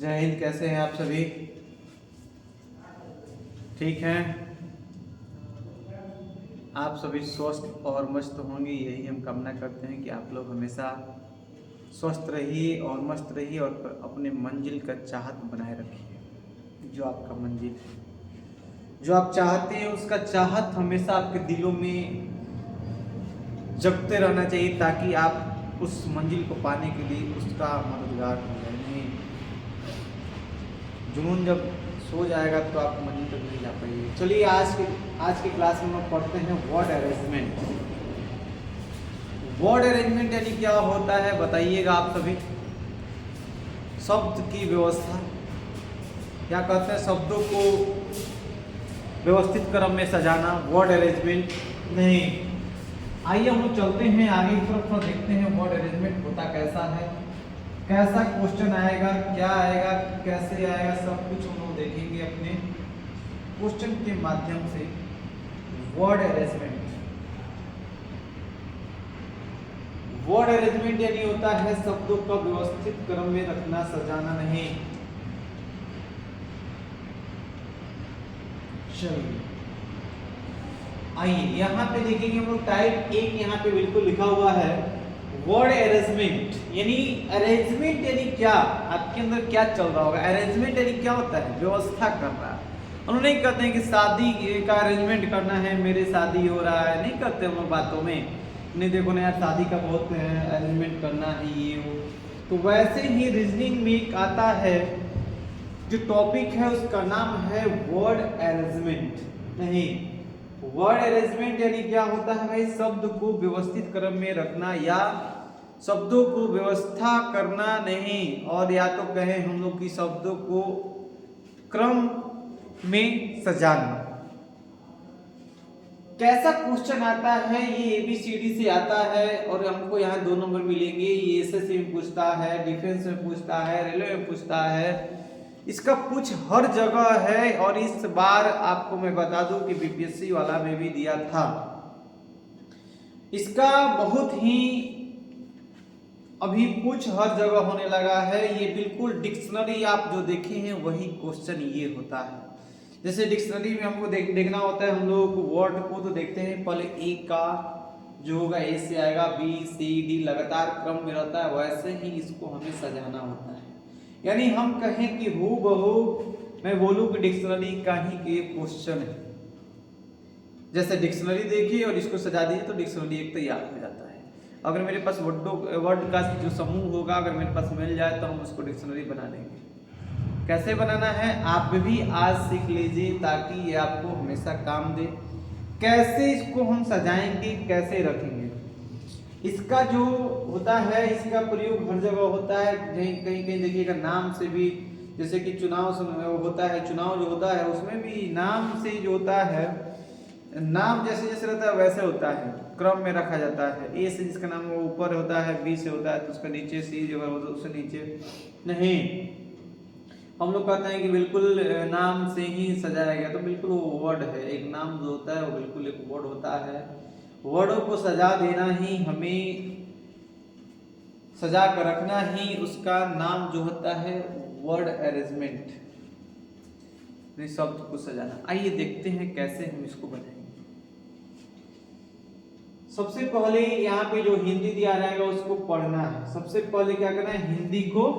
जय हिंद। कैसे हैं आप सभी? ठीक हैं? आप सभी स्वस्थ और मस्त होंगे, यही हम कामना करते हैं कि आप लोग हमेशा स्वस्थ रहिए और मस्त रहिए और अपने मंजिल का चाहत बनाए रखिए। जो आपका मंजिल है, जो आप चाहते हैं, उसका चाहत हमेशा आपके दिलों में जगते रहना चाहिए, ताकि आप उस मंजिल को पाने के लिए उसका मददगार हो जाए। नहीं, जुनून जब सो जाएगा तो आप मंजिल तक नहीं जा पाइए। चलिए आज के क्लास में हम पढ़ते हैं वर्ड अरेंजमेंट। वर्ड अरेंजमेंट यानी क्या होता है बताइएगा आप सभी? शब्द की व्यवस्था, क्या कहते हैं, शब्दों को व्यवस्थित क्रम में सजाना, वर्ड अरेंजमेंट। नहीं, आइए हम लोग चलते हैं आगे की तरफ और देखते हैं वर्ड अरेंजमेंट होता कैसा है, कैसा क्वेश्चन आएगा, क्या आएगा, कैसे आएगा, सब कुछ हम लोग देखेंगे अपने क्वेश्चन के माध्यम से। वर्ड अरेंजमेंट, वर्ड अरेंजमेंट यानी होता है शब्दों का व्यवस्थित क्रम में रखना, सजाना नहीं। चलिए आइए यहाँ पे देखेंगे हम लोग टाइप एक, यहाँ पे बिल्कुल लिखा हुआ है वर्ड अरेंजमेंट। यानी अरेंजमेंट यानी क्या, आपके अंदर क्या चल रहा होगा। अरेंजमेंट यानी क्या होता है? व्यवस्था करना। उन्होंने नहीं कहते हैं कि शादी का अरेंजमेंट करना है, मेरे शादी हो रहा है, नहीं करते हम लोग बातों में। नहीं, देखो ना यार, शादी का बहुत अरेंजमेंट करना है, ये वो। तो वैसे ही रीजनिंग में एक आता है जो टॉपिक है, उसका नाम है वर्ड अरेंजमेंट। नहीं, वर्ड अरेंजमेंट यानी क्या होता है भाई? शब्द को व्यवस्थित क्रम में रखना या शब्दों को व्यवस्था करना नहीं, और या तो कहें हम लोग कि शब्दों को क्रम में सजाना। कैसा क्वेश्चन आता है? ये ABCD से आता है और हमको यहाँ 2 नंबर मिलेंगे। ये SSC में पूछता है, डिफेंस में पूछता है, रेलवे में पूछता है, इसका पूछ हर जगह है। और इस बार आपको मैं बता दूं कि BPSC वाला में भी दिया था। इसका बहुत ही अभी पूछ हर जगह होने लगा है। ये बिल्कुल डिक्शनरी आप जो देखे हैं वही क्वेश्चन ये होता है। जैसे डिक्शनरी में हमको देखना होता है, हम लोग वर्ड को तो देखते हैं, पहले ए का जो होगा ए से आएगा, BCD लगातार क्रम में रहता है, वैसे ही इसको हमें सजाना होता है। यानी हम कहें कि हूबहू मैं बोलूं कि डिक्शनरी का ही ये क्वेश्चन है। जैसे डिक्शनरी देखिए और इसको सजा दीजिए तो डिक्शनरी एक तैयार हो जाता है। अगर मेरे पास वर्ड का जो समूह होगा, अगर मेरे पास मिल जाए तो हम उसको डिक्शनरी बना देंगे। कैसे बनाना है आप भी आज सीख लीजिए, ताकि ये आपको हमेशा काम दे। कैसे इसको हम सजाएंगे, कैसे रखेंगे, इसका जो होता है, इसका प्रयोग हर जगह होता है। कहीं कहीं देखिएगा नाम से भी, जैसे कि चुनाव होता है, चुनाव जो होता है उसमें भी नाम से जो होता है, नाम जैसे जैसे रहता है वैसे होता है, क्रम में रखा जाता है। ए से जिसका नाम वो ऊपर होता है, B से होता है तो उसका नीचे, C जो है उससे नीचे। नहीं, हम लोग कहते हैं कि बिल्कुल नाम से ही सजाया गया, तो बिल्कुल वो वर्ड है। एक नाम जो होता है वो बिल्कुल एक वर्ड होता है। वर्डों को सजा देना ही, हमें सजा कर रखना ही उसका नाम जो होता है वर्ड अरेंजमेंट, शब्द को सजाना। आइए देखते हैं कैसे हम इसको बनाएंगे। सबसे पहले यहाँ पे जो हिंदी दिया रहेगा उसको पढ़ना है। सबसे पहले क्या करना है? हिंदी को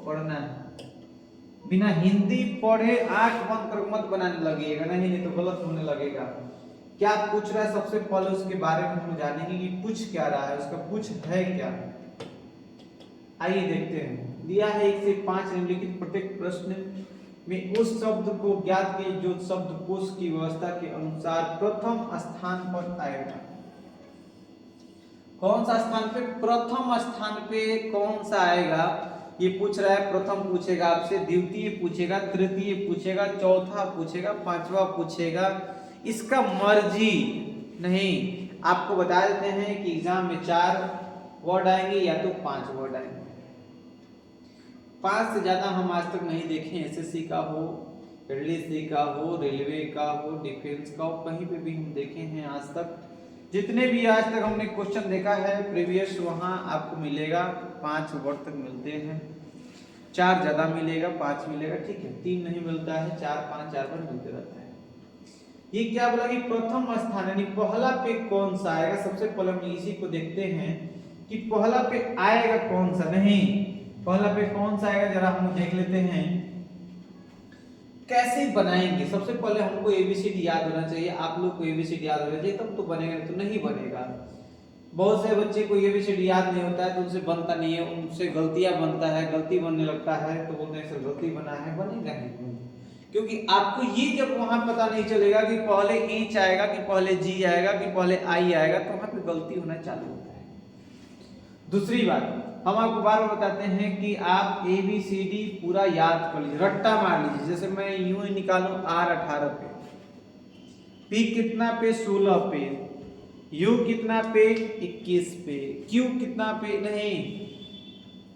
पढ़ना है। बिना हिंदी पढ़े आंख बंद कर मत बनाने लगेगा, नहीं तो गलत होने लगेगा। क्या पूछ रहा है सबसे पहले उसके बारे में हम जानेंगे कि पूछ क्या रहा है, उसका पूछ है क्या। आइए देखते हैं। दिया है 1 से 5 निम्नलिखित प्रत्येक प्रश्न में उस शब्द को ज्ञात कीजिए जो शब्दकोश की व्यवस्था के अनुसार प्रथम स्थान पर आएगा। कौन सा स्थान पे? प्रथम स्थान पे कौन सा आएगा ये पूछ रहा है। प्रथम पूछेगा आपसे, द्वितीय पूछेगा, तृतीय पूछेगा, चौथा पूछेगा, पांचवा पूछेगा। इसका मर्जी नहीं, आपको बता देते हैं कि एग्जाम में 4 वर्ड आएंगे या तो 5 वर्ड आएंगे। 5 से ज्यादा हम आज तक नहीं देखे। SSC का हो, LDC का हो, रेलवे का हो, डिफेंस का हो, कहीं पे भी हम देखे हैं आज तक। जितने भी आज तक हमने क्वेश्चन देखा है प्रीवियस, वहां आपको मिलेगा 5 वर्ड तक मिलते हैं। 4 ज्यादा मिलेगा, 5 मिलेगा, ठीक है। 3 नहीं मिलता है, 4 5 4 पर मिलते रहता है। ये क्या बोला कि प्रथम स्थान यानी पहला पे कौन सा आएगा। सबसे पहले हम इसी को देखते हैं कि पहला पे आएगा कौन सा। नहीं, पहला पे कौन सा आएगा जरा हम देख लेते हैं कैसे बनाएंगे। सबसे पहले हमको एबीसीडी याद होना चाहिए, आप लोग को एबीसीडी याद होना चाहिए, तब तो बनेगा, तो नहीं बनेगा। बहुत से बच्चे को एबीसीडी याद नहीं होता है तो उनसे बनता नहीं है, उनसे गलतियां बनता है, गलती बनने लगता है तो बोलते हैं सर गलती बना है, बनेगा नहीं। क्योंकि आपको ये जब वहां पता नहीं चलेगा कि पहले एच आएगा कि पहले जी आएगा कि पहले आई आएगा, तो वहां पे गलती होना चालू होता है। दूसरी बात, हम आपको बार बार बताते हैं कि आप ए बी सी डी पूरा याद कर लीजिए, रट्टा मार लीजिए। जैसे मैं यूं ही निकालूं आर 18 पे, पी कितना पे 16 पे, यू कितना पे 21 पे, क्यू कितना पे, नहीं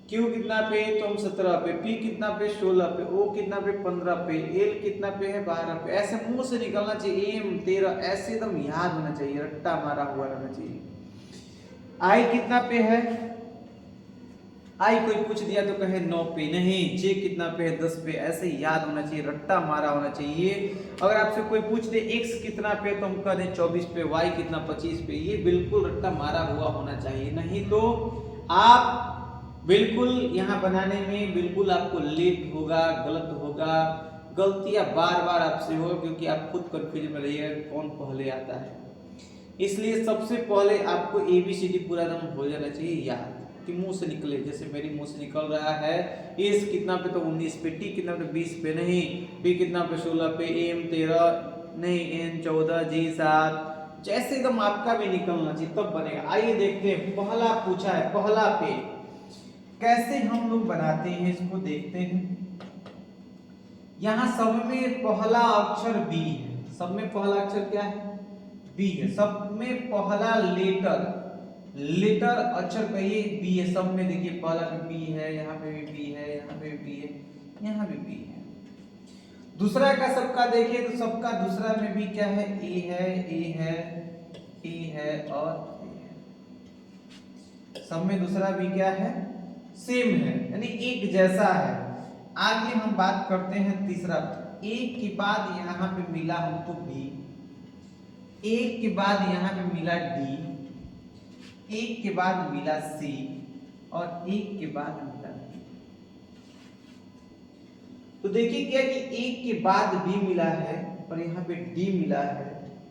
क्यू कितना पे तो हम 17 पे, पी कितना पे 16 पे, ओ कितना पे 15 पे, एल कितना पे है 12 पे। ऐसे मुंह से निकलना चाहिए, एम 13, ऐसे एकदम याद होना चाहिए, रट्टा मारा हुआ रहना चाहिए। आई कितना पे है, आई कोई पूछ दिया तो कहे 9 पे, नहीं जे कितना पे है 10 पे, ऐसे याद होना चाहिए, रट्टा मारा होना चाहिए। अगर आपसे कोई पूछ दे x कितना पे तो हम कह दें 24 पे, y कितना 25 पे, ये बिल्कुल रट्टा मारा हुआ होना चाहिए, नहीं तो आप बिल्कुल यहाँ बनाने में बिल्कुल आपको लेट होगा, गलत होगा, गलतियां बार बार आपसे होगा, क्योंकि आप खुद कंफ्यूज में रहिएगा कौन पहले आता है। इसलिए सबसे पहले आपको एबीसीडी पूरा एकदम हो जाना चाहिए याद, कि मुंह से निकले। जैसे मेरी मुंह से निकल रहा है एस कितना पे तो 19 पे, टी कितना पे 20 पे, नहीं पी कितना पे 16 पे, एम 13, नहीं एन 14, जी 7, जैसे एकदम आपका भी निकलना चाहिए तब बनेगा। आइए देखते हैं, पहला पूछा है, पहला पे कैसे हम लोग बनाते हैं इसको देखते हैं। यहां सब में पहला अक्षर बी है, सब में पहला अक्षर क्या है, बी है। सब में पहला लेटर अक्षर कहिए बी है। सब में देखिए पहला पे बी है, यहाँ पे भी बी है, यहाँ पे भी बी है, यहाँ भी बी है। दूसरा का सबका देखिए तो सबका दूसरा में भी क्या है, ए है, ए है, ए है और ए है। सब में दूसरा भी क्या है, सेम है, यानी एक जैसा है। आगे हम बात करते हैं तीसरा, एक के बाद यहाँ पे मिला हमको बी, एक के बाद यहाँ पे मिला डी, एक के बाद मिला सी और एक के बाद मिला डी। तो देखिए क्या कि एक के बाद बी मिला है और यहाँ पे डी मिला है,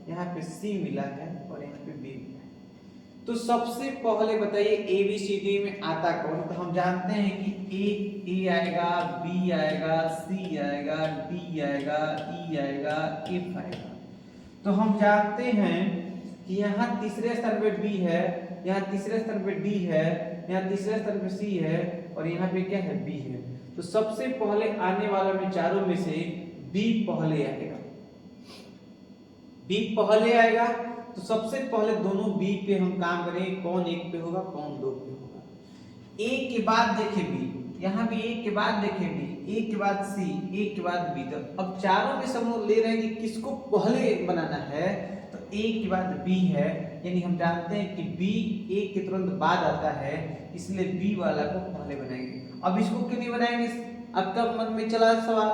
यहाँ पे सी मिला है और यहाँ पे बी मिला है। तो सबसे पहले बताइए एबीसीडी में आता कौन। तो हम जानते हैं कि ए आएगा, बी आएगा, सी आएगा, डी आएगा, ई आएगा, एफ आएगा। तो हम जानते हैं कि यहाँ तीसरे स्थान पे बी है, यहाँ तीसरे स्थान पे डी है, यहाँ तीसरे स्थान पे सी है और यहाँ पे क्या है, बी है। तो सबसे पहले आने वाला में चारों में से बी पहले आएगा, बी पहले आएगा। तो सबसे पहले दोनों बी पे हम काम करेंगे, कौन एक पे होगा कौन दो पे होगा। एक के बाद देखे बी, यहाँ भी एक के बाद देखे डी, एक के बाद सी, एक के बाद बी। तो अब चारों में सब लोग ले रहे हैं कि किसको पहले बनाना है, तो एक के बाद बी है, यानी हम जानते हैं कि बी एक के तुरंत बाद आता है, इसलिए बी वाला को पहले बनाएंगे। अब इसको क्यों नहीं बनाएंगे, आपका मन में चला सवाल,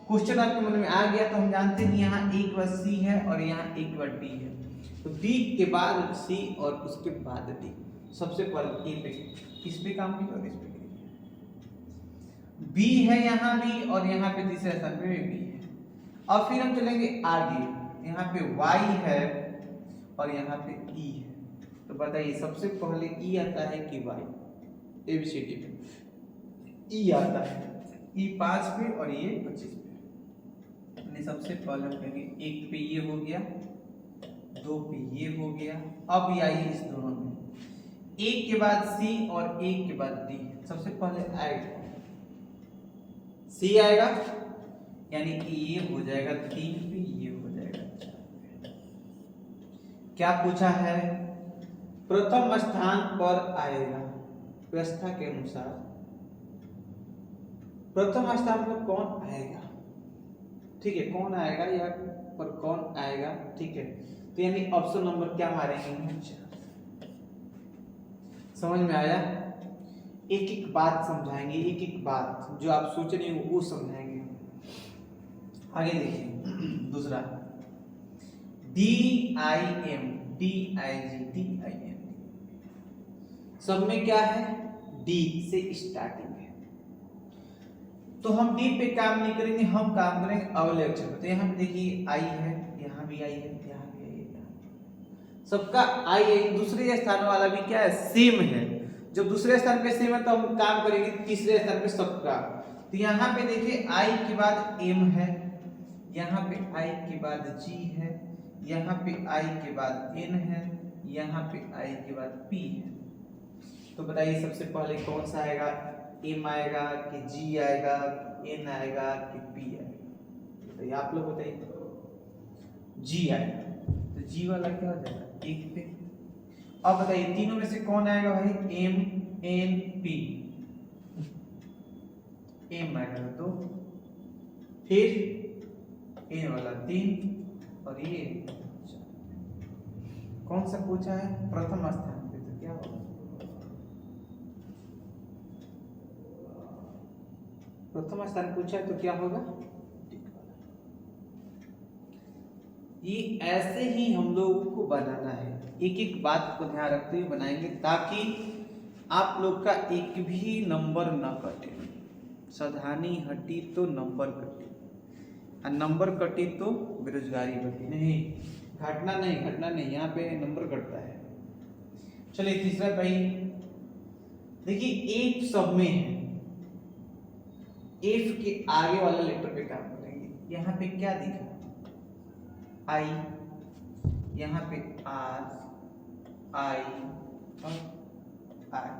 क्वेश्चन आपके मन में आ गया। तो हम जानते हैं यहाँ एक के बाद सी है और यहाँ एक के बाद डी है, तो बी के बाद सी और उसके बाद डी। सबसे पहले ए पे, इस पे काम कीजिए और इस पे कीजिए। बी है यहाँ भी और यहाँ पे तीसरे स्थान पे भी बी है। अब फिर हम चलेंगे आगे, यहाँ पे y है और यहाँ पे e है। तो बताइए सबसे पहले e आता है कि y, एबीसीडी पे e आता है, e 5 पे और ये 25 पे। सबसे पहले हम कहेंगे एक पे ये हो गया, दो पे ये हो गया। अब ये आइए इस दोनों में, एक के बाद सी और एक के बाद डी। सबसे पहले आएगा सी आएगा, यानी कि ये हो जाएगा 3 पे, ये हो जाएगा 4 पे। क्या पूछा है, प्रथम स्थान पर आएगा व्यवस्था के अनुसार, प्रथम स्थान पर कौन आएगा, ठीक है, कौन आएगा या पर कौन आएगा, ठीक है। तो यानी ऑप्शन नंबर क्या मारेंगे, 4। समझ में आया। एक एक बात समझाएंगे, एक एक बात जो आप सोच रहे हो वो समझाएंगे। आगे देखिए दूसरा DIM DIG सब में क्या है, डी से स्टार्टिंग है। तो हम डी पे काम नहीं करेंगे, हम काम करेंगे अगले अक्षर पे। तो यहाँ पे देखिए आई है, यहाँ भी आई है, यहाँ भी आई है, सबका आई है। दूसरे स्थान वाला भी क्या है, सेम है। जब दूसरे स्थान पे सेम है तो हम काम करेंगे तीसरे स्थान पे सबका। तो यहाँ पे देखिए आई के बाद एम है, यहाँ पे आई के बाद जी है, यहाँ पे आई के बाद एन है, यहाँ पे आई के बाद पी है। तो बताइए सबसे पहले कौन सा आएगा, एम आएगा कि जी आएगा, एन आएगा कि पी आएगा? बताइए आप लोग बताइए। जी आएगा, तो जी वाला क्या हो जाएगा एक पे। अब बताइए तीनों में से कौन आएगा भाई, एम एन पी। एम आएगा तो फिर एन वाला 3 और ये कौन सा पूछा है, प्रथम स्थान पे। तो क्या होगा, प्रथम स्थान पूछा है तो क्या होगा, ये ऐसे ही हम लोगों को बनाना है। एक एक बात को ध्यान रखते हुए बनाएंगे ताकि आप लोग का एक भी नंबर न कटे। सावधानी हटी तो नंबर कटे, और नंबर कटी तो बेरोजगारी बढ़ी। नहीं, घटना नहीं, यहाँ पे नंबर कटता है। चलिए तीसरा भाई देखिए, एफ सब में है, एफ के आगे वाला लेटर पे काम करेंगे। यहाँ पे क्या दिखा, आई, यहाँ पे आर, आई और आई।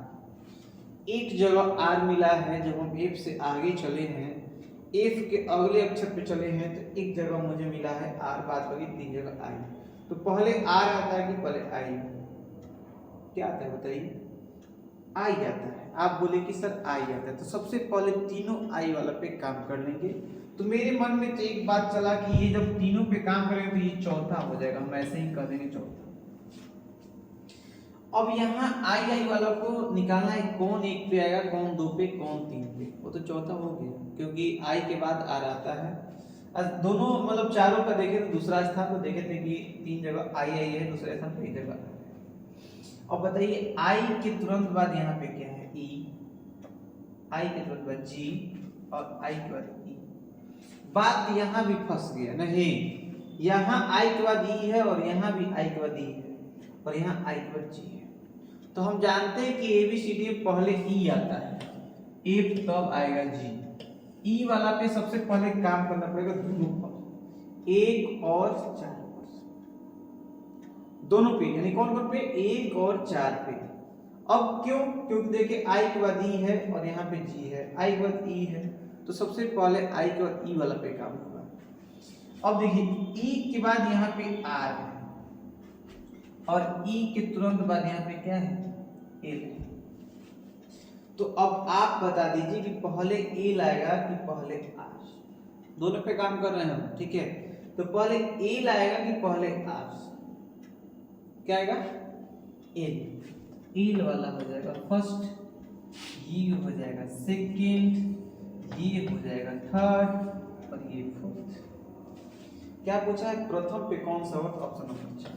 एक जगह आर मिला है, जब हम एफ से आगे चले हैं, एफ के अगले अक्षर पे चले हैं, तो एक जगह मुझे मिला है आर, बाद बाकी 3 जगह आई। तो पहले आर आता है कि पहले आई? क्या आता है बताइए, आई आता है। आप बोले कि सर आई आता है, तो सबसे पहले तीनों आई वाला पे काम कर लेंगे। तो मेरे मन में तो एक बात चला कि ये जब तीनों पे काम करेंगे तो ये चौथा हो जाएगा, हम ऐसे ही कर देंगे चौथा। अब यहाँ आई वाला को निकालना है, कौन एक पे आएगा, कौन 2 पे, कौन 3 पे। वो तो चौथा हो गया, क्योंकि आई के बाद आर आता है। दोनों मतलब चारों का देखें तो दूसरा स्थान तो देखे थे कि 3 जगह आई है, दूसरे स्थान पे 1 जगह। अब बताइए आई के तुरंत बाद यहाँ पे क्या है, ई, आई के तुरंत बाद जी और आई के बाद ई। बात यहाँ भी फंस गया, नहीं, यहाँ आई के बाद ई है और यहाँ भी आई के बाद ई है और यहाँ आई के बाद जी है। तो हम जानते हैं कि ABCD पहले ई आता है, एफ तब आएगा जी। ई वाला पे सबसे पहले काम करना पड़ेगा दोनों पर, 1 और 4 पर, दोनों पे, यानी कौन कौन पे, 1 और 4 पे। अब क्यों, क्योंकि देखिए आई के बाद ई है और यहाँ पे जी है, आई के बाद ई है, तो सबसे पहले आई के बाद ई वाला पे काम होगा। अब देखिए ई के बाद यहाँ पे आर है और ई के तुरंत बाद यहाँ पे क्या है, एल है। तो अब आप बता दीजिए कि पहले एल आएगा कि पहले आर। दोनों पे काम कर रहे हैं हम, ठीक है। तो पहले एल आएगा कि पहले आर? क्या आएगा, एल। एल वाला हो जाएगा फर्स्ट, ये हो जाएगा सेकंड, ये हो जाएगा थर्ड और ये फोर्थ। क्या पूछा है, प्रथम पे कौन सा होगा, ऑप्शन नंबर 4।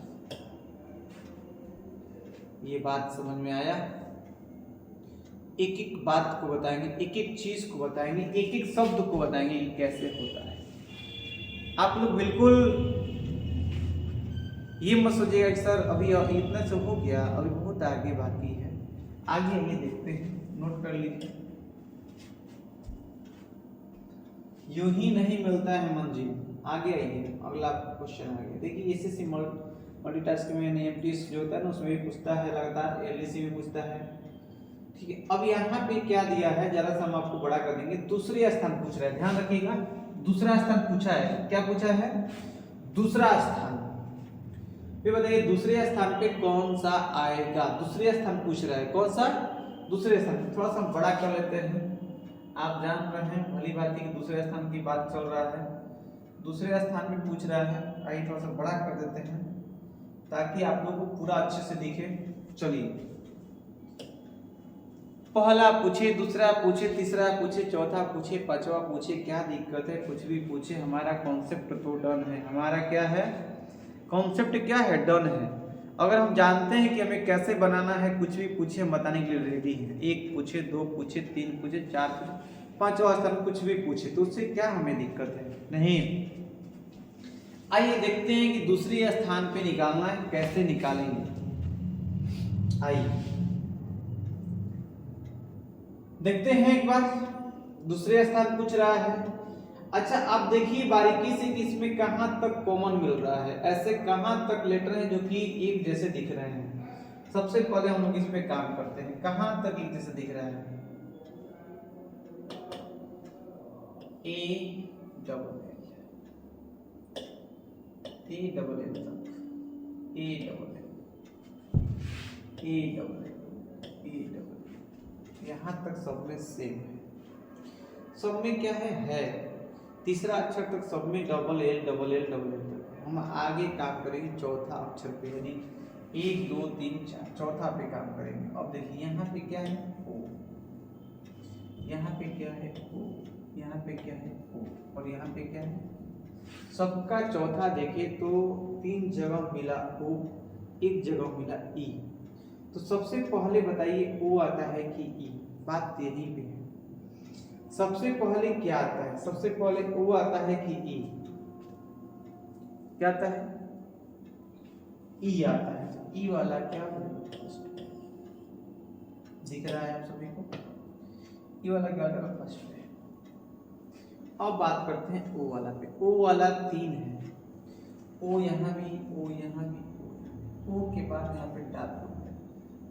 ये बात समझ में आया? एक एक बात को बताएंगे, एक एक चीज को बताएंगे, एक एक शब्द को बताएंगे कि कैसे होता है। आप लोग बिल्कुल ये मत सोचिएगा कि सर अभी इतना सब हो गया, अभी बहुत आगे बाकी है। आगे आइए देखते हैं, नोट कर लीजिए। यूं ही नहीं मिलता है मंजिल। आगे आइए, अगला क्वेश्चन आ गया। देखिए एसएससी मल्टीटास्किंग में एमटीएस जो होता है ना, उसमें भी पूछता है लगातार, एलडीसी में पूछता है, ठीक है। अब यहाँ पे क्या दिया है, जरा सा हम आपको बड़ा कर देंगे। दूसरे स्थान पूछ रहा है, ध्यान रखिएगा, दूसरा स्थान पूछा है। क्या पूछा है, दूसरा स्थान। फिर बताइए दूसरे स्थान पे कौन सा आएगा, दूसरे स्थान पूछ रहा है, कौन सा, दूसरे स्थान। थोड़ा सा बड़ा कर लेते हैं। आप जान रहे हैं भली बात है कि दूसरे स्थान की बात चल रहा है, दूसरे स्थान में पूछ रहा है। आइए थोड़ा सा बड़ा कर देते हैं ताकि आप लोगों को पूरा अच्छे से दिखे। चलिए पहला पूछे, दूसरा पूछे, तीसरा पूछे, चौथा पूछे, पांचवा पूछे, क्या दिक्कत है? कुछ भी पूछे, हमारा कॉन्सेप्ट तो डन है। हमारा क्या है? कॉन्सेप्ट क्या है? डन है। अगर हम जानते हैं कि हमें कैसे बनाना है, कुछ भी पूछे हम बताने के लिए रेडी हैं। एक पूछे, दो पूछे, तीन पूछे, चार पूछे, पांचवा स्थान कुछ भी पूछे, तो उससे क्या हमें दिक्कत है? नहीं। आइए देखते हैं कि दूसरे स्थान पे निकालना है, कैसे निकालेंगे। आइए देखते हैं एक बार। दूसरे स्थान पूछ रहा है। अच्छा, आप देखिए बारीकी से कि इसमें कहां तक कॉमन मिल रहा है। ऐसे कहां तक लेटर हैं जो कि एक जैसे दिख रहे हैं। सबसे पहले हम लोग इस पे काम करते हैं, कहां तक एक जैसे दिख रहा है। A double L, A double L तक, A double L, A double L, A double L, यहां तक सब में सेम है। सब में क्या है? तीसरा अक्षर तक सब में double L double L double L तक। हम आगे काम करेंगे चौथा अक्षर पे, यानी 1 2 3 4 चौथा पे काम करेंगे। अब देखिए यहाँ पे क्या है? ओ, यहाँ पे क्या है? ओ, यहाँ पे क्या है? ओ, और यहाँ पे क्या है? सबका चौथा देखे तो 3 जगह मिला ओ, 1 जगह मिला ई। तो सबसे पहले बताइए ओ आता है कि ई? बात यही पे है। सबसे पहले क्या आता है? सबसे पहले ओ आता है कि ई? क्या आता है? ई आता है। ई वाला क्या दिख रहा है आप सभी को? ई वाला क्या होगा? फर्स्ट पे। अब बात करते हैं ओ वाला पे। ओ वाला 3 है। ओ यहाँ भी, ओ यहाँ भी, ओ के बाद यहाँ पे डब्ल्यू है,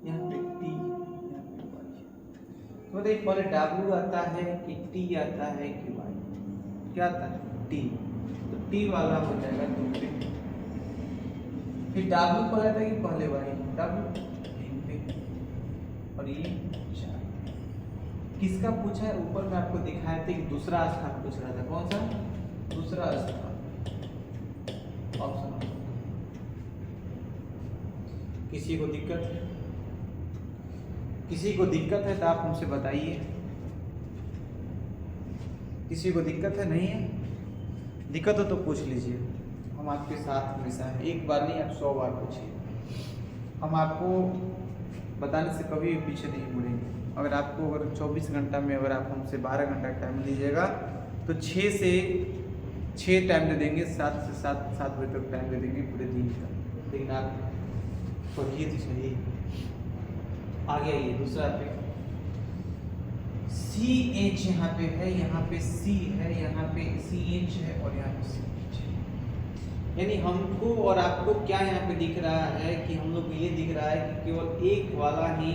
यहाँ पे टी, यहाँ पे वाई। तो देखिए पहले डब्ल्यू आता है कि टी आता है कि वाई? क्या आता है? टी। तो टी वाला हो जाएगा 2 पे। फिर डब्ल्यू पहले था कि पहले वाई? डब्ल्यू 3 पे, और ये 4। किसका पूछा है? ऊपर में आपको दिखाया था कि दूसरा स्थान पूछ रहा था। कौन सा? दूसरा स्थान। ऑप्शन। किसी को दिक्कत है? किसी को दिक्कत है तो आप हमसे बताइए। किसी को दिक्कत है? नहीं है? दिक्कत हो तो पूछ लीजिए, हम आपके साथ हमेशा हैं। एक बार नहीं, आप 100 बार पूछिए, हम आपको बताने से कभी भी पीछे नहीं मुड़ेंगे। अगर आपको 24 घंटा में अगर आप हमसे 12 घंटा टाइम लीजिएगा तो 6 से 6 टाइम दे देंगे, 7 से 7 बजे तक टाइम दे देंगे पूरे दिन का। लेकिन आप पढ़िए तो सही। आगे आइए दूसरा पे। सी एच यहाँ पे है, यहाँ पे सी है, यहाँ पे सी एच है, और यहाँ पे सी एच है। यानी हमको और आपको क्या यहाँ पे दिख रहा है कि हम लोग ये दिख रहा है कि केवल एक वाला ही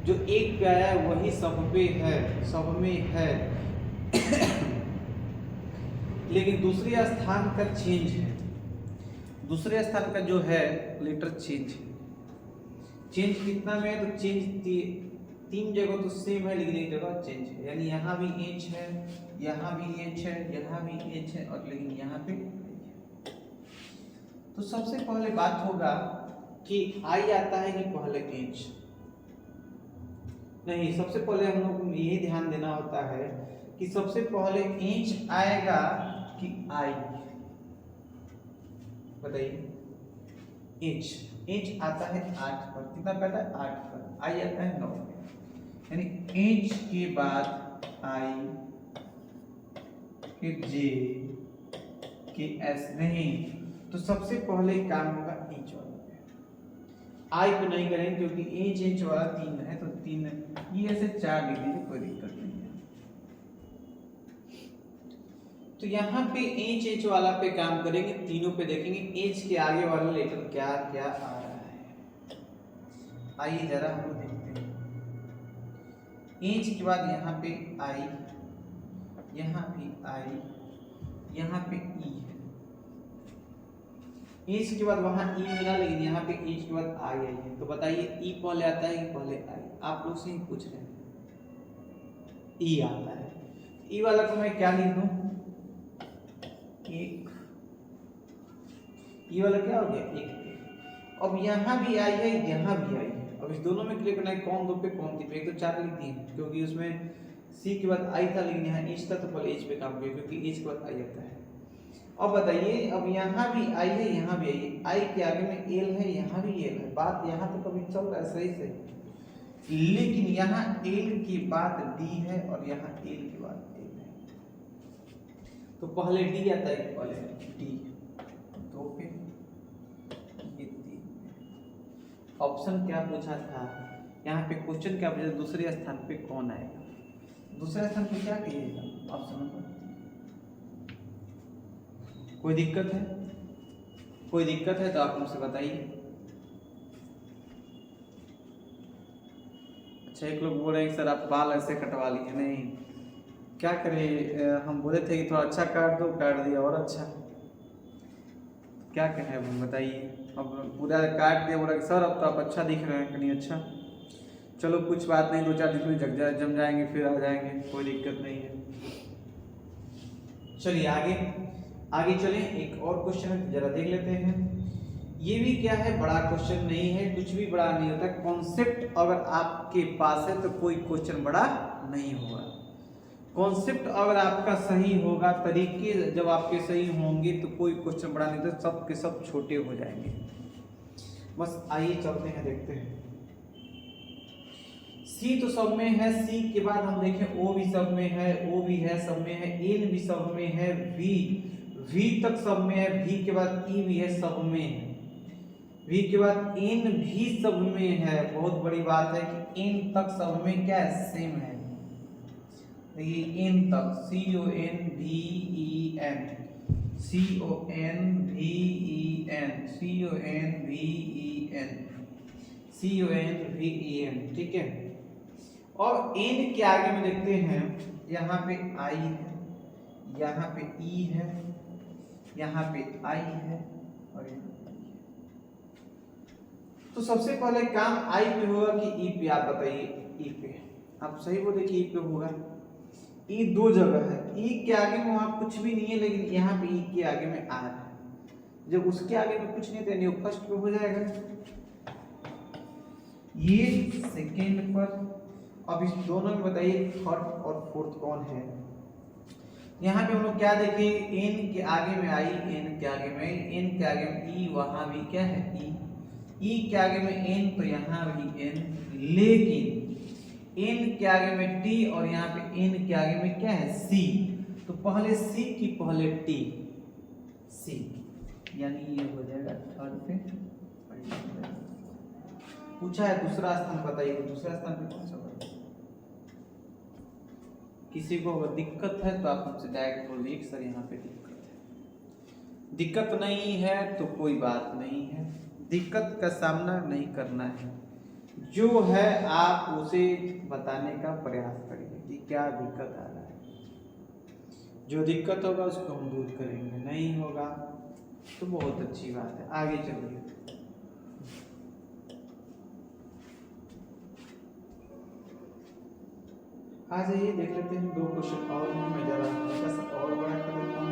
जो एक पे आया है वही सब पे है, सब में है। लेकिन दूसरे स्थान का चेंज है। दूसरे स्थान का जो है लेटर चेंज है। चेंज कितना में है? तो चेंज 3 जगह तो सेम है, लेकिन एक जगह चेंज है। यानी यहाँ भी एच है, यहाँ भी एच है, यहाँ भी एच है, और लेकिन यहाँ पे। तो सबसे पहले बात होगा कि आई आता है कि पहले एच? नहीं, सबसे पहले हम लोग को यही ध्यान देना होता है कि सबसे पहले एच आएगा कि आई? बताइए। एच आता है 8 पर। कितना पैदा है? 8 पर। आई आता है 9 पर। यानी एच के बाद आई, फिर जे, के एस। नहीं, तो सबसे पहले काम होगा एच वाला पे। आई को नहीं करेंगे क्योंकि एच वाला 3 है, तो 3 ये ऐसे 4 लिख दीजिए, कोई दिक्कत नहीं है। तो यहाँ पे एच वाला पे काम करेंगे, तीनों पे देखेंगे एच के आगे वाला लेटर क्या क्या आ रहा है। आइए जरा हम लोग देखते हैं। एच के बाद यहाँ पे आई, यहाँ भी आई, यहाँ पे ई है। एच के बाद वहां ई मिला, लेकिन यहाँ पे एच के बाद आई आई है। तो बताइए ई पहले आता है कि पहले आई? आप लोग से ही पूछ रहे हैं। ई आता है। ई वाला को मैं क्या लिख दूं? 1। ई वाला क्या हो गया? 1। अब यहाँ भी आई है, यहाँ भी आई है। अब इस दोनों में क्लियर करना है कौन दो पे कौन तीन पे। एक तो 4 लिख दिए क्योंकि उसमें सी के बाद आई था, लेकिन यहाँ एच था तो पहले एच पे काम किया क्योंकि एच के बाद आई आता है। अब बताइए, अब यहाँ भी आई है, यहाँ भी आई है, आई के आगे में एल है, यहाँ भी एल है। बात यहाँ तो कभी चल रहा है सही से, लेकिन यहाँ एल के बाद डी है और यहाँ एल के बाद एल है। तो पहले डी आता है, पहले डी 2 पे, ये 3। ऑप्शन क्या पूछा था यहाँ पे, क्वेश्चन क्या पूछा, दूसरे स्थान पे कौन आएगा? दूसरे स्थान पे क्या कहिएगा ऑप्शन नंबर। कोई दिक्कत है? कोई दिक्कत है तो आप मुझसे बताइए। अच्छा, एक लोग बोल रहे हैं सर आप बाल ऐसे कटवा लिए। नहीं, क्या करें, हम बोले थे कि थोड़ा अच्छा काट दो, काट दिया और अच्छा। क्या कहें अब बताइए, अब पूरा काट दिया, बोला सर अब तो आप अच्छा दिख रहे हैं, कहीं अच्छा। चलो कुछ बात नहीं, 2-4 दिन में जम जाएंगे, फिर आ जाएंगे, कोई दिक्कत नहीं है। चलिए आगे चलें। एक और क्वेश्चन जरा देख लेते हैं। ये भी क्या है, बड़ा क्वेश्चन नहीं है, कुछ भी बड़ा नहीं होता। कॉन्सेप्ट अगर आपके पास है तो कोई क्वेश्चन बड़ा नहीं होगा। कॉन्सेप्ट अगर आपका सही होगा, तरीके जब आपके सही होंगे तो कोई क्वेश्चन बड़ा नहीं होता, सब के सब छोटे हो जाएंगे। बस आइए चलते हैं, देखते हैं। सी तो सब में है, सी के बाद हम देखें ओ भी सब में है, ओ भी है सब में है, एन भी सब में है, वी तक सब में है, वी के बाद ई भी है सब में है, वी के बाद एन भी सब में है। बहुत बड़ी बात है कि एन तक सब में क्या है, सेम है। देखिए एन तक, C O N V E N, C O N V E N, C O N V E N, C O N V E N, ठीक है। और एन के आगे में देखते हैं, यहाँ पे आई है, यहाँ पे ई है, यहाँ पे आई है और यहाँ पे आई है। तो सबसे पहले काम आई पे होगा कि ई पे? आप बताइए। ई पे आप सही बोले कि ई पे होगा। ई 2 जगह है, ई के आगे में वहां कुछ भी नहीं है, लेकिन यहाँ पे ई के आगे में आर है। जब उसके आगे में कुछ नहीं था, फर्स्ट पे हो जाएगा। ये सेकेंड पर। अब इस दोनों में बताइए थर्ड और फोर्थ कौन है? यहाँ पे हम लोग क्या देखें, एन के आगे में आई, एन के आगे में, एन के आगे में ई, वहां भी क्या है ई के आगे में एन, तो यहाँ भी एन, लेकिन एन के आगे में टी और यहाँ पे एन के आगे में क्या है, सी। तो पहले सी की पहले टी, सी, यानी ये हो जाएगा थर्ड पे। पूछा है दूसरा स्थान बताइए, दूसरा स्थान पे कौन सा? किसी को अगर दिक्कत है तो आप हमसे डायरेक्ट बोलिए सर यहाँ पे दिक्कत है। दिक्कत नहीं है तो कोई बात नहीं है, दिक्कत का सामना नहीं करना है। जो है आप उसे बताने का प्रयास करिए कि क्या दिक्कत आ रहा है। जो दिक्कत होगा उसको हम दूर करेंगे, नहीं होगा तो बहुत अच्छी बात है। आगे चलिए। आ जाइए, देख लेते हैं 2 क्वेश्चन और हैं। मैं जरा थोड़ा सा और बड़ा कर देता हूँ।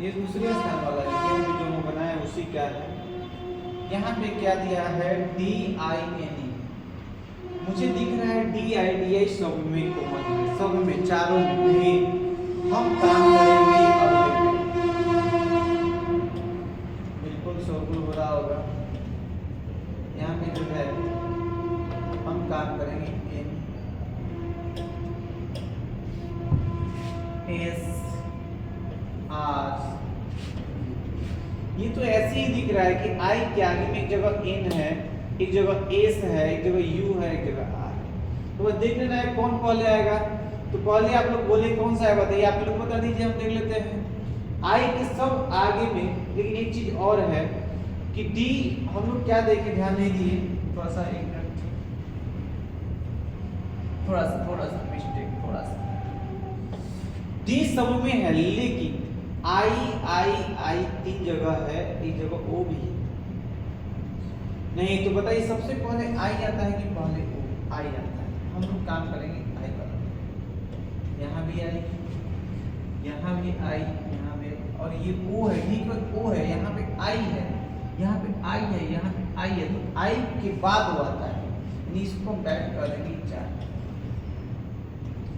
ये दूसरे स्थान वाला है, जो मैं बनाया उसी क्या है। यहाँ पे क्या दिया है, डी आई एन ई। मुझे दिख रहा है डी आई डी आई सब में कॉमन है, सब में, चारों में। हम काम करेंगे अब बिल्कुल शोकुल हो रहा होगा। यहाँ पे जो है हम काम करेंगे एन एस आर। ये तो ऐसे ही दिख रहा है कि आई के आगे में एक जगह एन है, एक जगह एस है, एक जगह यू है, एक जगह आर। तो बस देख लेना है कौन पहले आएगा। तो पहले आप लोग बोले कौन सा है बताइए, आप लोग बता दीजिए, हम देख लेते हैं। आई के सब आगे में, लेकिन एक चीज और है कि डी हम लोग क्या देखे, ध्यान नहीं दिए, थोड़ा सा एक मिनट, थोड़ा सा मिस्टेक, थोड़ा सा। डी सब में है, लेकिन आई तीन जगह है, एक जगह ओ भी है। नहीं तो बताइए सबसे पहले आई आता है कि पहले ओ? आई आता है। हम लोग काम करेंगे आई पर, यहाँ भी आई, यहाँ भी आई, यहाँ पे, और ये ओ है, ठीक है ओ है, यहाँ पे आई है, यहाँ पे आई है, यहाँ पे आई है, तो आई के बाद वो आता है, यानी इसको हम डायरेक्ट कर देंगे 4,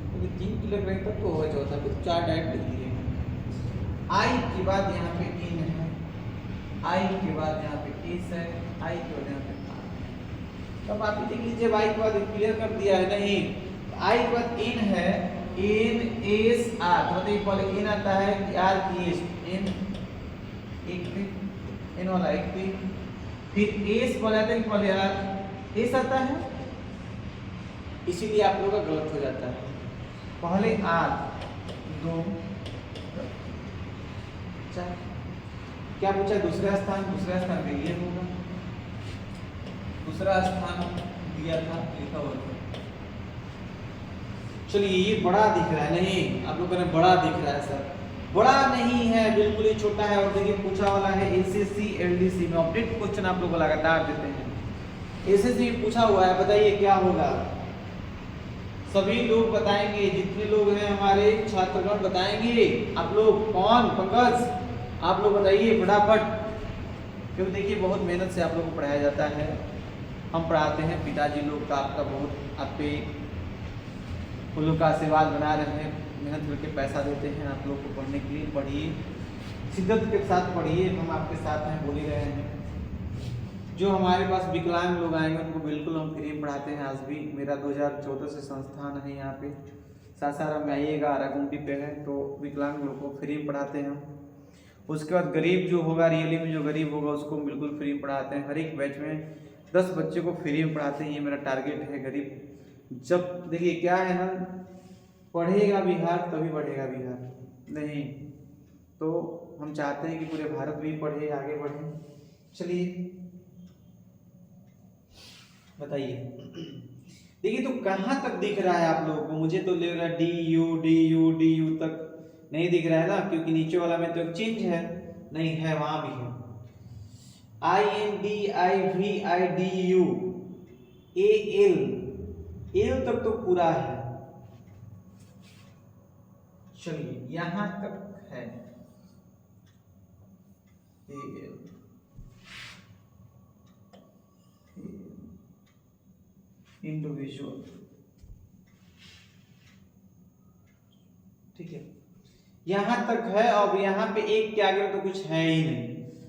क्योंकि 3 क्लियर रहे तब तो होगा चौथा, तो 4 डायरेक्ट लिख दिए। आई के बाद यहाँ पे इन है, आई के बाद यहाँ पे एस है, आई के बाद यहाँ पे आर है। तब आप देख लीजिए आई के बाद क्लियर कर दिया है नहीं, आई के बाद इन है, एन एस आर, तो बताइए पहले इन आता है कि आर की एस, एन एक पे, एन वाला एक पे, फिर एस पहले आता है कि पहले आर, एस आता है, इसीलिए आप लोगों का गलत हो जाता है, पहले आर 2 4। क्या पूछा दूसरा स्थान? दूसरा स्थान पे ये होगा, दूसरा स्थान दिया था लिखा हुआ था। चलिए ये बड़ा दिख रहा है, नहीं आप लोगों ने बड़ा दिख रहा है सर, बड़ा नहीं है, बिल्कुल ही छोटा है। और देखिए पूछा वाला है एसएससी एलडीसी में, अपडेट क्वेश्चन आप लोगों को लगातार देते हैं। एसएससी में पूछा हुआ है, बताइए क्या होगा? सभी लोग बताएंगे, जितने लोग हैं हमारे छात्रगण बताएंगे। आप लोग कौन? पंकज आप लोग बताइए फटाफट, क्योंकि देखिए बहुत मेहनत से आप लोग को पढ़ाया जाता है, हम पढ़ाते हैं, पिताजी लोग का आपका बहुत आप पे उन लोग का आशीर्वाद बना रहे हैं, मेहनत करके पैसा देते हैं आप लोग को पढ़ने के लिए। पढ़िए, शिद्दत के साथ पढ़िए, हम आपके साथ हैं, बोल ही रहे हैं। जो हमारे पास विकलांग लोग आएंगे उनको बिल्कुल हम फ्री में पढ़ाते हैं। आज भी मेरा 2014 से संस्थान है यहाँ पे सासाराम में, आइएगा, आराकुंडी पे है, तो विकलांग लोग को फ्री में पढ़ाते हैं। उसके बाद गरीब जो होगा, रियली में जो गरीब होगा उसको बिल्कुल फ्री में पढ़ाते हैं। हर एक बैच में 10 बच्चे को फ्री में पढ़ाते हैं, ये मेरा टारगेट है। गरीब जब देखिए क्या है ना, पढ़ेगा बिहार तभी बढ़ेगा बिहार, नहीं तो हम चाहते हैं कि पूरे भारत भी पढ़े, आगे बढ़े। चलिए बताइए, देखिए तो कहाँ तक दिख रहा है आप लोगों को? मुझे तो लग रहा है डी यू तक नहीं दिख रहा है ना, क्योंकि नीचे वाला में तो एक चेंज है, नहीं है वहां भी है। INDIVIDU एल तक तो पूरा है। चलिए यहां तक है इंडिविजुअल, ठीक है, यहां तक है। अब यहाँ पे एक के आगे तो कुछ है ही नहीं,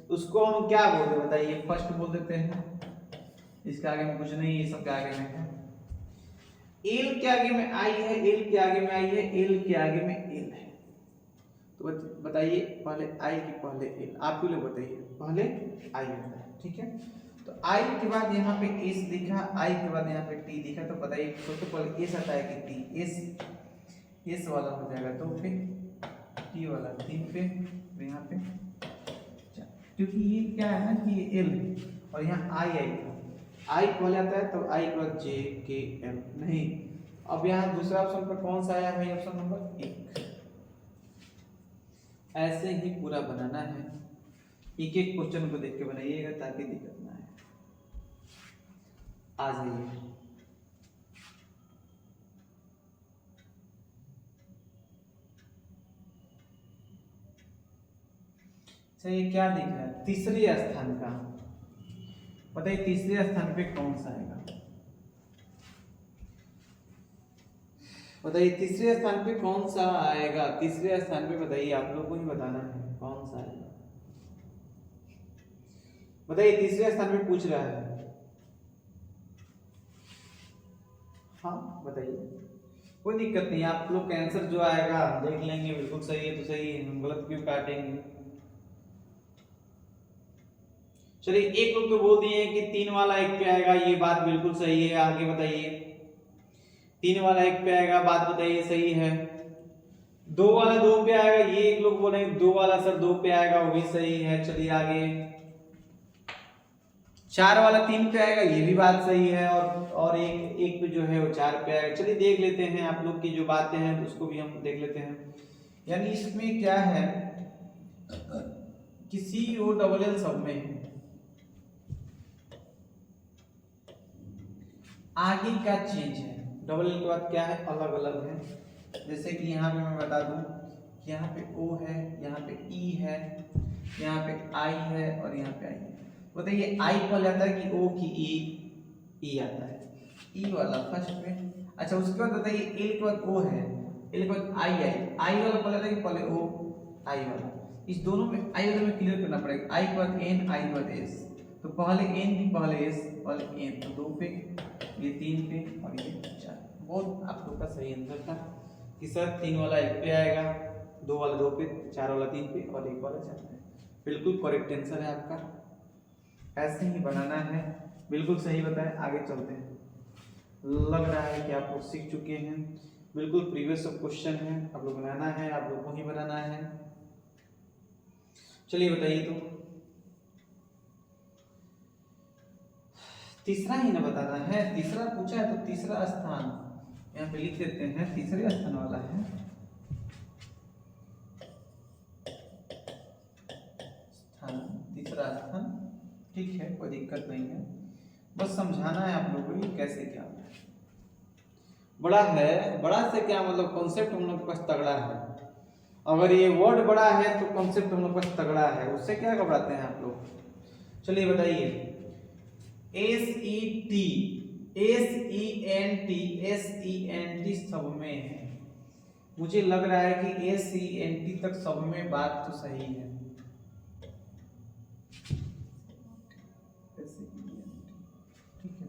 उसको हम क्या बोलते हैं बताइए? फर्स्ट बोल देते हैं, इसके आगे में कुछ नहीं, ये सब के आगे में है। एल के आगे में आई है, एल के आगे में आई है, एल के आगे में एल है, तो बताइए पहले आई की पहले एल? आप ही लोग बताइए, पहले आई होता है, ठीक है। तो आई के बाद यहाँ पे एस दिखा, आई के बाद यहाँ पे टी दिखा, तो बताइए सबसे पहले एस आता है कि टी? एस वाला हो जाएगा, तो फिर टी वाला 3 पे, यहाँ पे, क्योंकि ये क्या है ना कि ये एल और यहाँ आई था, आई पहले आता है तो आई के बाद जे के एल, नहीं। अब यहाँ दूसरा ऑप्शन पर कौन सा आया भाई? Option number 1। ऐसे ही पूरा बनाना है, एक एक क्वेश्चन को देख के बनाइएगा ताकि दिक्कत ना आए। आ जाइए, सही क्या दिख रहा है? तीसरे स्थान का, बताइए तीसरे स्थान पे कौन सा आएगा? बताइए तीसरे स्थान पे कौन सा आएगा? तीसरे स्थान पे बताइए, आप लोगों को ही बताना है कौन सा आएगा। बताइए तीसरे स्थान पे पूछ रहा है, हाँ बताइए, कोई दिक्कत नहीं, आप लोग का आंसर जो आएगा देख लेंगे, बिल्कुल सही है तो सही है, हम गलत क्यों काटेंगे। चलिए एक लोग तो बोल दिए कि 3 वाला 1 पे आएगा, ये बात बिल्कुल सही है, आगे बताइए। 3 वाला 1 पे आएगा, बात बताइए सही है। 2 वाला 2 पे आएगा, ये एक लोग बोले 2 वाला सर 2 पे आएगा, वो भी सही है। चलिए आगे। 4 वाला 3 पे आएगा, ये भी बात सही है, और एक पे जो है वो 4 पे आएगा। चलिए देख लेते हैं आप लोग की जो बातें हैं उसको भी हम देख लेते हैं। यानी इसमें क्या है किसी ओ डबल एल सब में आगे का चेंज है, डबल एल के बाद क्या है, अलग अलग है। जैसे कि यहाँ पे मैं बता दूं, यहाँ पे ओ है, यहाँ पे ई है, यहाँ पे आई है और यहाँ पे आई है। बताइए आई पहले आता है कि ओ की ई आता है, ई वाला फर्स्ट में। अच्छा उसके बाद बताइए एल के बाद ओ है, एल के बाद आई वाला पहले आता है कि पहले ओ आई वाला। इस दोनों में आई वाले में क्लियर करना पड़ेगा, आई के बाद एन, आई के बाद एस। तो पहले एन भी पहले एस पहले एन, तो 2 पे, ये 3 पे और ये 4। बहुत आप लोग का सही आंसर था कि सर 3 वाला 1 पे आएगा, 2 वाला 2 पे, 4 वाला 3 पे और 1 वाला 4 पे। बिल्कुल करेक्ट आंसर है आपका, ऐसे ही बनाना है। बिल्कुल सही बताया, आगे चलते हैं। लग रहा है कि आप लोग सीख चुके हैं, बिल्कुल प्रीवियस क्वेश्चन है, आप लोग बनाना है, आप लोग को ही बनाना है। चलिए बताइए, तो तीसरा ही ना बताना है, तीसरा पूछा है तो तीसरा स्थान यहाँ पे लिख देते हैं, तीसरे स्थान वाला है। स्थान, तीसरा स्थान, ठीक है, कोई दिक्कत नहीं है, बस समझाना है आप लोगों को कैसे क्या। बड़ा है, बड़ा से क्या मतलब, कॉन्सेप्ट हम लोग के पास तगड़ा है। अगर ये वर्ड बड़ा है तो कॉन्सेप्ट हम लोग के पास तगड़ा है, उससे क्या घबराते हैं आप लोग। चलिए बताइए, SENT सब में है। मुझे लग रहा है कि SENT तक सब में बात तो सही है। ठीक है,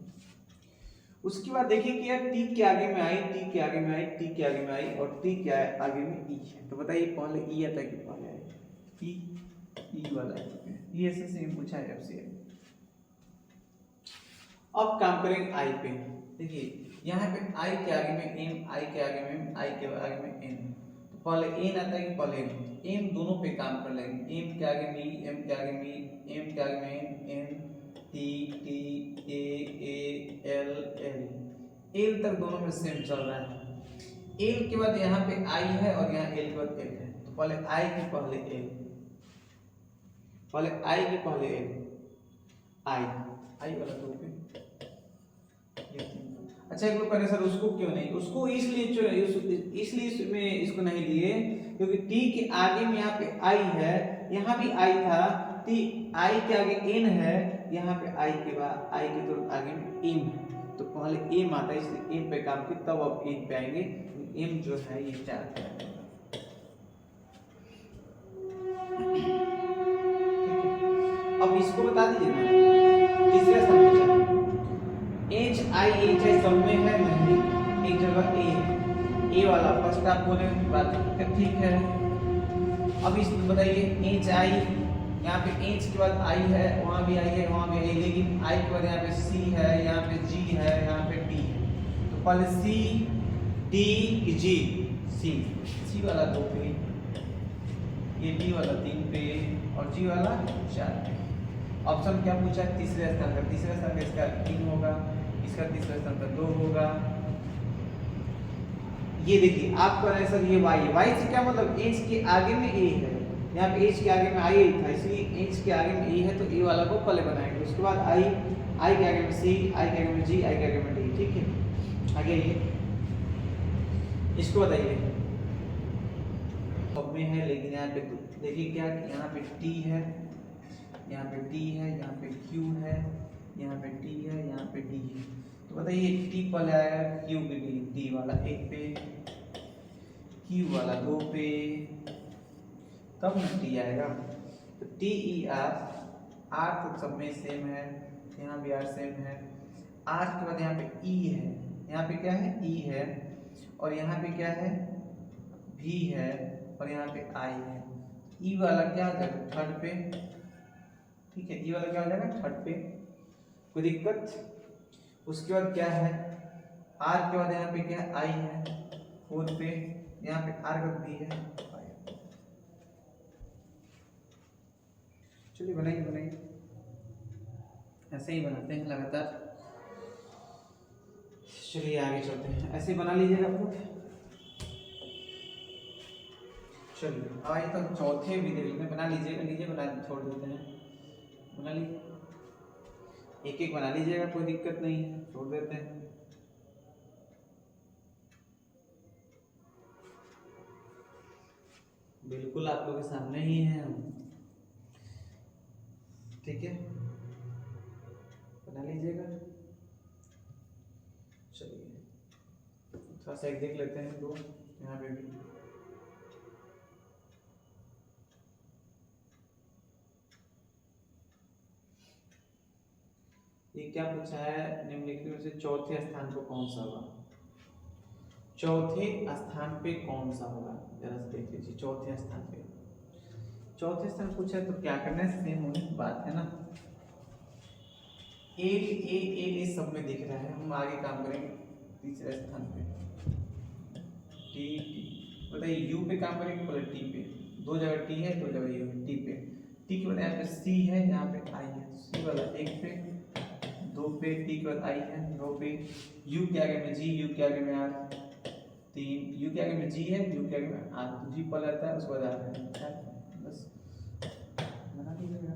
उसके बाद देखिए कि यार टी के आगे में आई, टी के आगे में आई, टी के आगे में आई और टी के आगे में ई है। तो बताइए पहले ई आता है कि पहले आई ई वाला है। ये ऐसे से पूछा है आपसे। अब काम करेंगे आई पे। देखिए यहाँ पे आई के आगे में एम, आई के आगे में आई के आगे में एन। तो पहले एन आता है कि पहले एम, दोनों पे काम कर लेंगे। एम के आगे में एम के आगे में एम के आगे में N, T T A L L तक दोनों में सेम चल रहा है। एल के बाद यहाँ पे आई है और यहाँ एल के बाद एल है। तो पहले आई के पहले एल, पहले आई के पहले एल, आई वाला दो पे। अच्छा एक लोग करें सर उसको क्यों नहीं, उसको इसलिए इसमें इसको नहीं लिए क्योंकि टी के आगे में यहाँ पे आई है, यहाँ भी आई था, टी आई के आगे एन है, यहाँ पे आई के बाद आई के तो आगे में एम है। तो पहले एम आता है इसलिए एम पे काम की, तब अब एन पे आएंगे। एम जो है ये 4 पे आएगा। अब इसको बता दीजिए ना, तीसरे स्थान पे चलिए। HI सब में है नहीं, एक जगह ए है, ए वाला फर्स्ट आप बोले बात ठीक है। अब इस बताइए HI, यहाँ पे H के बाद I है, वहाँ भी I है, वहाँ भी I है, लेकिन I के बाद यहाँ पे C है, यहाँ पे G है, यहाँ पे D है। तो पहले C D G, C वाला 2 पे, ये D वाला 3 पे और G वाला 4 पे। ऑप्शन क्या पूछा है, तीसरे स्थान का। तीसरे स्थान का इसका 3 होगा, इसका तीसरे स्थान का 2 होगा। ये देखिए आपका आंसर ये y है। y से क्या मतलब, h के आगे में a है, यहाँ पे h के आगे में i था, इसलिए h के आगे में a है तो a वाला को पहले बनाएंगे। उसके बाद i के आगे में c, i के आगे में g, i के आगे में d। ठीक है, आगे ये इसको बताइए। सब में है लेकिन यहाँ पे देखिए क्या, यहाँ पे t है, यहाँ पे t है, यहाँ पे q है, यहाँ पे t है, यहाँ पे d है। तो बताइए t पहले आएगा, q पे d वाला 1 पे, q वाला 2 पे, तब ना t आएगा। तो t e r तो सब में सेम है, यहाँ भी r सेम है। r के बाद यहाँ पे e है, यहाँ पे क्या है e है और यहाँ पे क्या है v है और यहाँ पे i है। e वाला क्या हो जाएगा थर्ड पे, ठीक है, ये वाला क्या हो जाएगा थर्ड पे, कोई दिक्कत। उसके बाद क्या है r के बाद यहाँ पे क्या है i है 4 पे, यहाँ पे r का b है 5। चलिए बनाइए, ऐसे ही बनाते हैं लगातार। चलिए आगे चलते हैं, ऐसे बना लीजिएगा आप लोग। चलिए आइए तो चौथे भी देख लेते हैं। बना लीजिए बना छोड़ देते हैं, बना लीजिए, एक एक बना लीजिएगा, कोई दिक्कत नहीं है, छोड़ देते हैं। बिल्कुल आप लोगों के सामने ही है हम, ठीक है, बना लीजिएगा। चलिए थोड़ा सा एक देख लेते हैं दो यहाँ पे भी। ये क्या पूछा है, निम्नलिखित में से चौथे स्थान पर कौन सा होगा? चौथे स्थान पे कौन सा होगा, जरा से देख लीजिए। चौथे स्थान पे, चौथे स्थान पूछा है तो क्या करना है, सेम होने की बात है ना। ए सब में दिख रहा है, हम आगे काम करेंगे तीसरे स्थान पे। टी टी बताइए, यू पे काम करेंगे पहले टी पे, दो जगह टी है दो जगह यू है। टी पे, टी के बाद यहाँ पे सी है, यहाँ पे आई है, सी वाला एक पे, दो पे, टी के बाद आई है, दो पे, यू के आगे में जी, यू के आगे में आर, तीन, यू के आगे में जी है, यू के आगे में आर, तो जी पहले आता है उसके बाद आर है, बस बना लीजिएगा,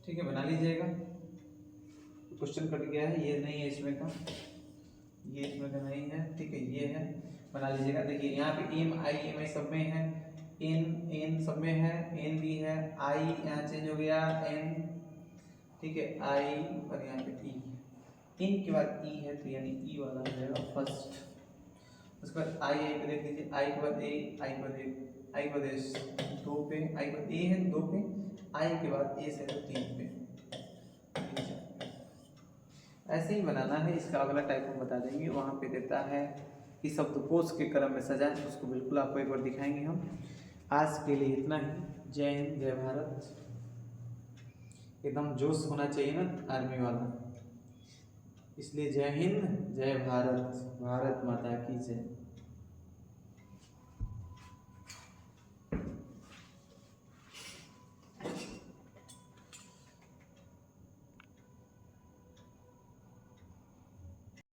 ठीक है, बना लीजिएगा। क्वेश्चन कट गया है, ये नहीं है इसमें का, ये इसमें का नहीं है, ठीक है, ये है, बना लीजिएगा। देखिए यहाँ पे एम आई सब में है, एन सब में है, एन भी है, आई यहाँ चेंज हो गया एन, ठीक है, आई और यहाँ पे ई, इन के बाद ई है तो यानी ई वाला हो जाएगा फर्स्ट। उसके बाद आई पे देख लीजिए, आई के बाद ए, आई के बाद ए, आई के बाद एस, दो पे, आई के बाद ए है दो पे, आई के बाद ए से तो तीन पे, ऐसे ही बनाना है। इसका अगला टाइप हम बता देंगे, वहाँ पे देता है कि शब्दकोश के क्रम में सजाएं, उसको बिल्कुल आपको एक बार दिखाएंगे हम। आज के लिए इतना ही। जय हिंद, जय भारत। एकदम जोश होना चाहिए ना आर्मी वाला, इसलिए जय हिंद, जय भारत, भारत माता की जय।